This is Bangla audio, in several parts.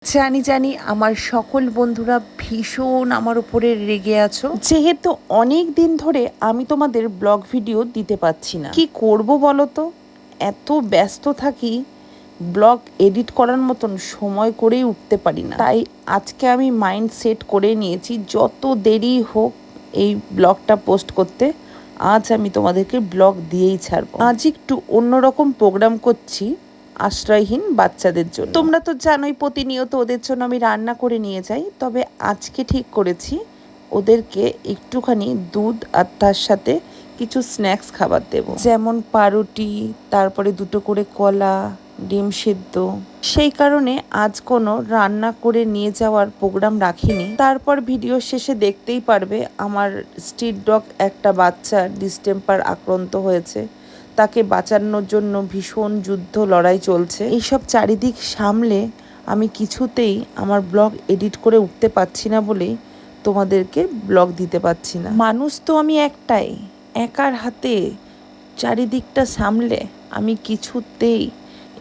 জানি আমার সকল বন্ধুরা ভীষণ আমার উপরে রেগে আছো, যেহেতু অনেক দিন ধরে আমি তোমাদের ব্লগ ভিডিও দিতে পারছি না। কি করব বলো তো, এত ব্যস্ত থাকি, ব্লগ এডিট করার মতন সময় করেই উঠতে পারি না। তাই আজকে আমি মাইন্ড সেট করে নিয়েছি, যত দেরি হোক এই ব্লগটা পোস্ট করতে আজ আমি তোমাদেরকে ব্লগ দিয়েই ছাড়বো। আজ একটু অন্যরকম প্রোগ্রাম করছি আশ্রয়হীন বাচ্চাদের জন্য। তোমরা তো জানোই প্রতিনিয়ত ওদের জন্য আমি রান্না করে নিয়ে যাই, তবে আজকে ঠিক করেছি ওদেরকে একটুখানি দুধ আর তার সাথে কিছু স্ন্যাক্স খাবার দেব, যেমন পাউরুটি, তারপরে দুটো করে কলা, ডিম সিদ্ধ। সেই কারণে আজ কোনো রান্না করে নিয়ে যাওয়ার প্রোগ্রাম রাখিনি। তারপর ভিডিও শেষে দেখতেই পারবে আমার স্ট্রিট ডগ একটা বাচ্চা ডিস্টেম্পার আক্রান্ত হয়েছে, তাকে বাঁচানোর জন্য ভীষণ যুদ্ধ লড়াই চলছে। এইসব চারিদিক সামলে আমি কিছুতেই আমার ব্লগ এডিট করে উঠতে পারছি না বলেই তোমাদেরকে ব্লগ দিতে পারছি না। মানুষ তো আমি একটাই, একার হাতে চারিদিকটা সামলে আমি কিছুতেই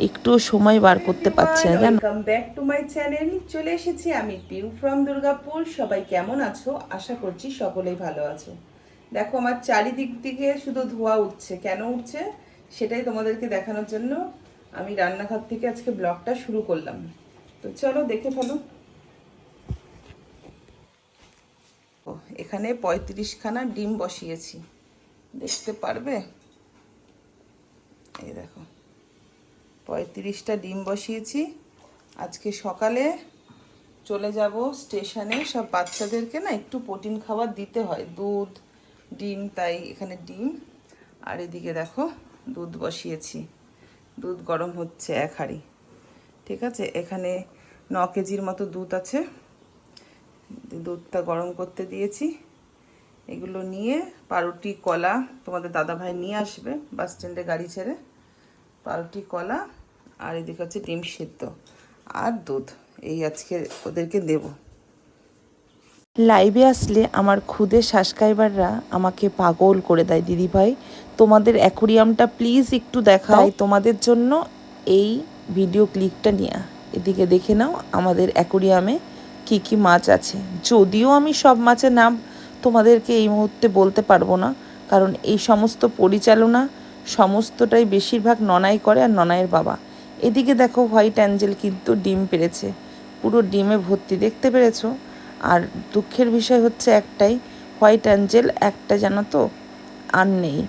একটু সময় বার করতে পারছি না। Welcome back to my channel. চলে এসেছি আমি পিউ ফ্রম দুর্গাপুর। সবাই কেমন আছো? আশা করছি সকলেই ভালো আছো। দেখো আমার চারিদিক থেকে শুধু ধোঁয়া উঠছে, কেন উঠছে সেটাই তোমাদেরকে দেখানোর জন্য আমি রান্নাঘর থেকে আজকে ব্লগটা শুরু করলাম। তো চলো দেখে ফেলো। এখানে 35খানা ডিম বসিয়েছি, দেখতে পারবে? এই দেখো 35টা ডিম বসিয়েছি। আজকে সকালে চলে যাব স্টেশনে, সব বাচ্চাদেরকে না একটু প্রোটিন খাবার দিতে হয়, দুধ ডিম, তাই এখানে ডিম আর এদিকে দেখো দুধ বসিয়েছি। দুধ গরম হচ্ছে 1 হাঁড়ি, ঠিক আছে। এখানে 9 কেজির মতো দুধ আছে, দুধটা গরম করতে দিয়েছি। এগুলো নিয়ে পাউরুটি, কলা তোমাদের দাদাভাই নিয়ে আসবে বাস স্ট্যান্ডে গাড়ি ছেড়ে। পাউরুটি, কলা আর এদিকে হচ্ছে ডিম সিদ্ধ আর দুধ, এই আজকে ওদেরকে দেব। লাইভে আসলে আমার খুদে সাবস্ক্রাইবাররা আমাকে পাগল করে দেয়, দিদিভাই তোমাদের অ্যাকোরিয়ামটা প্লিজ একটু দেখাও। তোমাদের জন্য এই ভিডিও ক্লিপটা নিয়ে এদিকে দেখে নাও আমাদের অ্যাকোরিয়ামে কি কি মাছ আছে। যদিও আমি সব মাছের নাম তোমাদেরকে এই মুহূর্তে বলতে পারবো না, কারণ এই সমস্ত পরিচালনা সমস্তটাই বেশিরভাগ ননাই করে আর ননাইয়ের বাবা। এদিকে দেখো হোয়াইট অ্যাঞ্জেল কিন্তু ডিম পেড়েছে, পুরো ডিমে ভর্তি, দেখতে পেরেছো? আর দুঃখের বিষয় হচ্ছে একটাই, হোয়াইট অ্যাঞ্জেল একটা জানো তো আর নেই।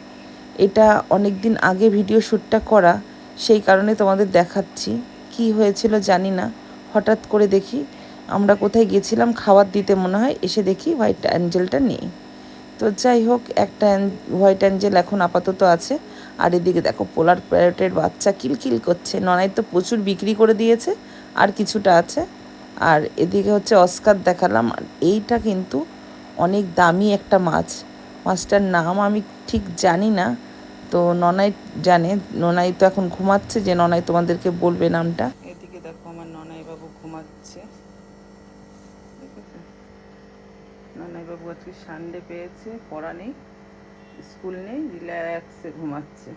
এটা অনেক দিন আগে ভিডিও শ্যুটটা করা, সেই কারণে তোমাদের দেখাচ্ছি। কি হয়েছিল জানি না, হঠাৎ করে দেখি আমরা কোথায় গেছিলাম খাবার দিতে মনে হয়, এসে দেখি হোয়াইট অ্যাঞ্জেলটা নেই। তো যাই হোক, একটা হোয়াইট অ্যাঞ্জেল এখন আপাতত আছে। আর এদিকে দেখো পোলার প্যারটের বাচ্চা কিলকিল করছে, ননাই তো প্রচুর বিক্রি করে দিয়েছে, আর কিছুটা আছে। আর এদিকে হচ্ছে অস্কার দেখালাম। আর এইটা কিন্তু অনেক দামি একটা মাছ, মাছটার নাম আমি ঠিক জানি না, তো ননাই জানে। ননাই তো এখন ঘুমাচ্ছে, যে ননাই তোমাদেরকে বলবে নামটা। এদিকে দেখো আমার ননাই বাবু ঘুমাচ্ছে, ননাই বাবু আজকে সানডে পেয়েছে, পড়া নেই, স্কুল নেই, রিল্যাক্সে ঘুমাচ্ছে।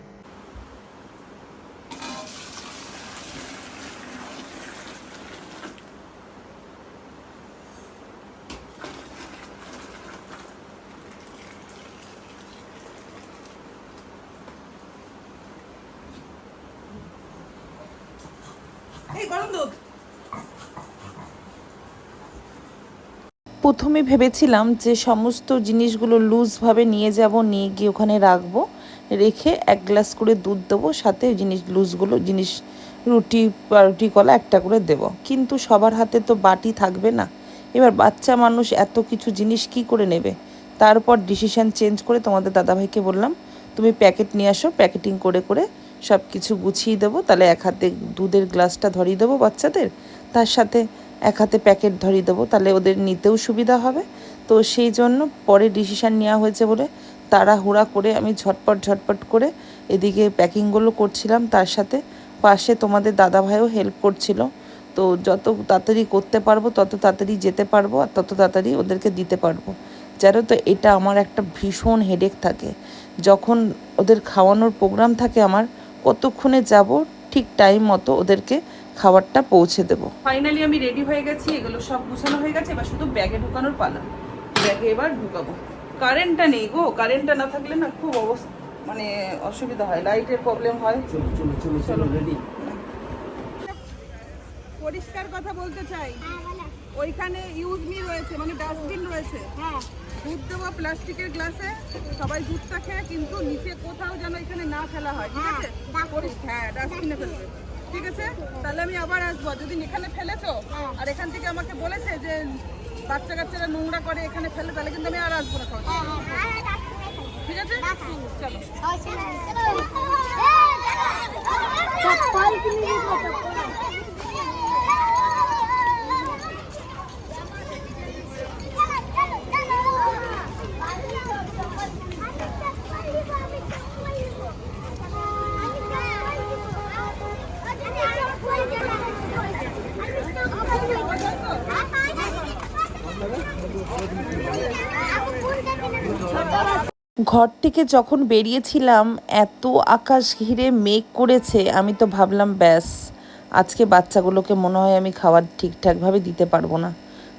এই গরম দুধ। প্রথমে ভেবেছিলাম যে সমস্ত জিনিসগুলো লুজভাবে নিয়ে যাব, নিয়ে গিয়ে ওখানে রাখবো, রেখে 1 গ্লাস করে দুধ দেবো, সাথে লুজগুলো রুটি, পাউরুটি, কলা একটা করে দেব। কিন্তু সবার হাতে তো বাটি থাকবে না, এবার বাচ্চা মানুষ এত কিছু জিনিস কি করে নেবে। তারপর ডিসিশান চেঞ্জ করে তোমাদের দাদাভাইকে বললাম, তুমি প্যাকেট নিয়ে আসো, প্যাকেটিং করে করে সব কিছু গুছিয়ে দেবো। তাহলে 1 হাতে দুধের গ্লাসটা ধরিয়ে দেবো বাচ্চাদের, তার সাথে 1 হাতে প্যাকেট ধরিয়ে দেবো, তাহলে ওদের নিতেও সুবিধা হবে। তো সেই জন্য পরে ডিসিশান নেওয়া হয়েছে বলে তাড়াহুড়া করে আমি ঝটপট করে এদিকে প্যাকিংগুলো করছিলাম, তার সাথে পাশে তোমাদের দাদাভাইও হেল্প করছিল। তো যত তাড়াতাড়ি করতে পারবো তত তাড়াতাড়ি যেতে পারবো, আর তত তাড়াতাড়ি ওদেরকে দিতে পারবো। জানো তো এটা আমার একটা ভীষণ হেডেক থাকে, যখন ওদের খাওয়ানোর প্রোগ্রাম থাকে আমার, কতক্ষণে যাব ঠিক টাইম মতো ওদেরকে খাবারটা পৌঁছে দেবো। ফাইনালি আমি রেডি হয়ে গেছি, এগুলো সব গুছানো হয়ে গেছে, এবার শুধু ব্যাগে ঢুকানোর পালা। ব্যাগে এবার ঢুকাবো। কারেন্টটা নেই গো, কারেন্টটা না থাকলে না খুব মানে অসুবিধা হয়, লাইটের প্রবলেম হয়। চলো রেডি। পরিষ্কার কথা বলতে চাই, ওইখানে ইউজ মি রয়েছে, মানে ডাস্টবিন রয়েছে। দুধ দেবো প্লাস্টিকের গ্লাসে, সবাই দুধটা খেয়ে, কিন্তু নিচে কোথাও যেন এখানে না ফেলা হয়, ঠিক আছে? হ্যাঁ, ডাস্টবিনে ফেলবে, ঠিক আছে? তাহলে আমি আবার আসবো। যদি এখানে ফেলেছো আর এখান থেকে আমাকে বলেছে যে বাচ্চা কাচ্চারা নোংরা করে এখানে ফেলে, তাহলে কিন্তু আমি আর আসবো না খাওয়া, ঠিক আছে? চলো। ঘর থেকে যখন বেরিয়েছিলাম এত আকাশ ঘিরে মেঘ করেছে, আমি তো ভাবলাম ব্যাস আজকে বাচ্চাগুলোকে মনে হয় আমি খাবার ঠিকঠাকভাবে দিতে পারবো না,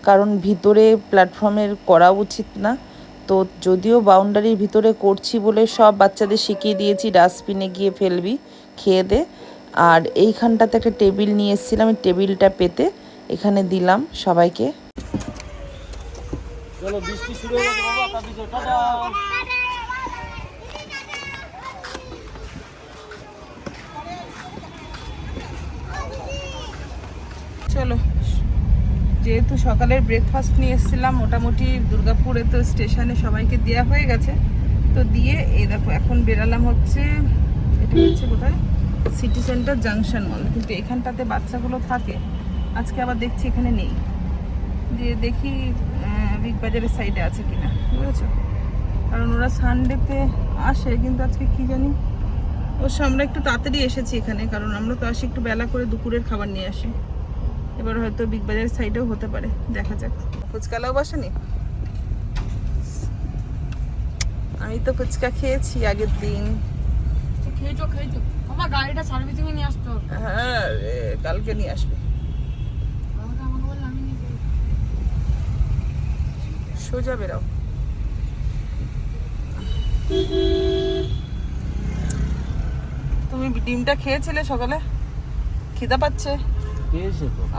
কারণ ভিতরে প্ল্যাটফর্মের করা উচিত না। তো যদিও বাউন্ডারির ভিতরে করছি বলে সব বাচ্চাদের শিখিয়ে দিয়েছি ডাস্টবিনে গিয়ে ফেলবি, খেয়ে দে। আর এইখানটাতে একটা টেবিল নিয়ে এসেছিলাম, এই টেবিলটা পেতে এখানে দিলাম সবাইকে। চলো বৃষ্টি শুরু হয়ে গেছে বাবা, তাবিজো টাটা। চলো, যেহেতু সকালের ব্রেকফাস্ট নিয়ে এসেছিলাম, মোটামুটি দুর্গাপুরে তো স্টেশনে সবাইকে দেওয়া হয়ে গেছে, তো দিয়ে এই দেখো এখন বেরালাম হচ্ছে, এটা হচ্ছে কোথায়, সিটি সেন্টার জাংশন মল। কিন্তু এখানটাতে বাচ্চাগুলো থাকে, আজকে আবার দেখছি এখানে নেই, দিয়ে দেখি বিগ বাজারের সাইডে আছে কিনা, বুঝেছো? কারণ ওরা সানডেতে আসে, কিন্তু আজকে কি জানি। অবশ্য আমরা একটু তাড়াতাড়ি এসেছি এখানে, কারণ আমরা তো আসি একটু বেলা করে, দুপুরের খাবার নিয়ে আসি। এবার হয়তো বিগ বাজারের সাইডেও হতে পারে, দেখা যাক। ফুচকালাও বসেনি, আমি তো ফুচকা খেয়েছি আগের দিন। খেয়েছো আমার গাড়িটা সার্ভিসিং এ নিয়ে আসতো। হ্যাঁ কালকে নিয়ে আসবে। সোজা বেরাও। তুমি ডিমটা খেয়েছিলে সকালে? খিদা পাচ্ছে?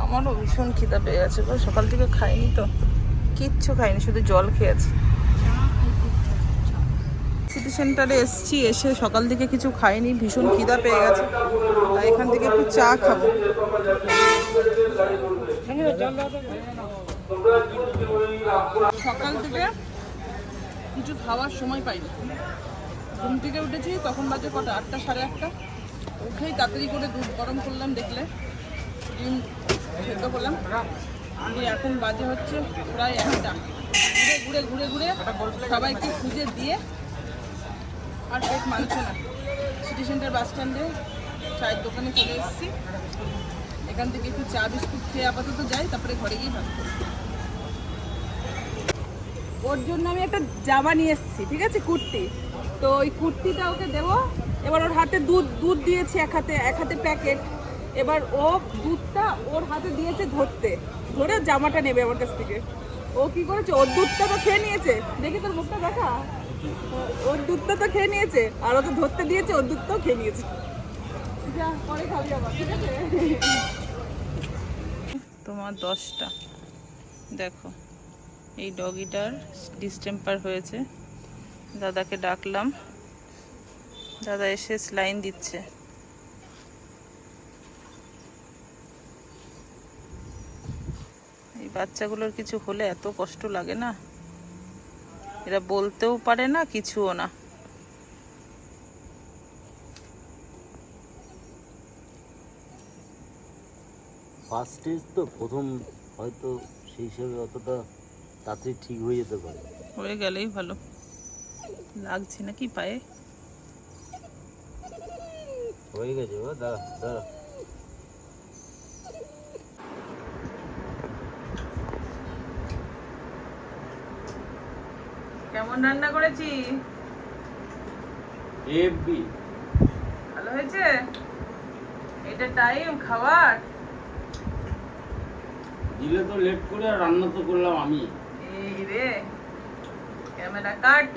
আমারও ভীষণ খিদা পেয়ে গেছে গো, সকাল থেকে খাইনি তো, কিচ্ছু খাইনি, শুধু জল খেয়েছি। সিটি সেন্টারে এসছি, এসে সকাল থেকে কিছু খাইনি, ভীষণ খিদা পেয়ে গেছে, তাই এখান থেকে একটু চা খাবো। সকাল থেকে কিছু খাওয়ার সময় পাইনি, ঘুম থেকে উঠেছি তখন বাজে কটা, 8টা সাড়ে 8টা। উঠেই তাড়াতাড়ি করে দুধ গরম করলাম, দেখলে ডিম সেদ্ধ করলাম, দিয়ে এখন বাজে হচ্ছে প্রায় 1টা। ঘুরে ঘুরে ঘুরে ঘুরে সবাইকে খুঁজে দিয়ে আর পেট মানছে না, সিটি সেন্টার বাস স্ট্যান্ডে চায়ের দোকানে চলে এসেছি। এখান থেকে একটু চা বিস্কুট খেয়ে আপাতত যাই, তারপরে ঘরে গিয়ে ভাত করি। ওর জন্য আমি একটা জামা নিয়ে এসেছি, ঠিক আছে, কুর্তি। তো ওই কুর্তিটা ওকে দেবো। এবার ওর হাতে দুধ দিয়েছি, এক হাতে প্যাকেট। এবার ও দুধটা ওর হাতে দিয়েছে ধরে জামাটা নেবে আমার কাছ থেকে। ও কি করেছে, ওর দুধটা তো খেয়ে নিয়েছে, দেখি তোর মুখটা দেখা, ওর দুধটা তো খেয়ে নিয়েছে, আর ওকে ধরতে দিয়েছে, ওর দুধটাও খেয়ে নিয়েছে। যা পরে খাবি আবার, ঠিক আছে? তোমার 10টা দেখো, এই ডগিটার ডিস্টেম্পার হয়েছে, দাদাকে ডাকলাম, দাদা এসে স্লাইন দিচ্ছে। এই বাচ্চাগুলোর কিছু হলে এত কষ্ট লাগে না, এরা বলতেও পারে না, কিছুও না। ফার্স্ট স্টেজ তো, প্রথম হয়তো সেই হিসেবে অতটা তাড়াতাড়ি ঠিক হয়ে যেতে পারে, হয়ে গেলেই ভালো। লাগছে নাকি পায়ে? হয়ে গেছে, দাঁড়া দাঁড়া। কেমন রান্না করেছি? এবি ভালো হয়েছে? এটা টাইম খাবার, দিলে তো লেট করে, আর রান্না তো করলাম আমি। এই রে ক্যামেরা কাট।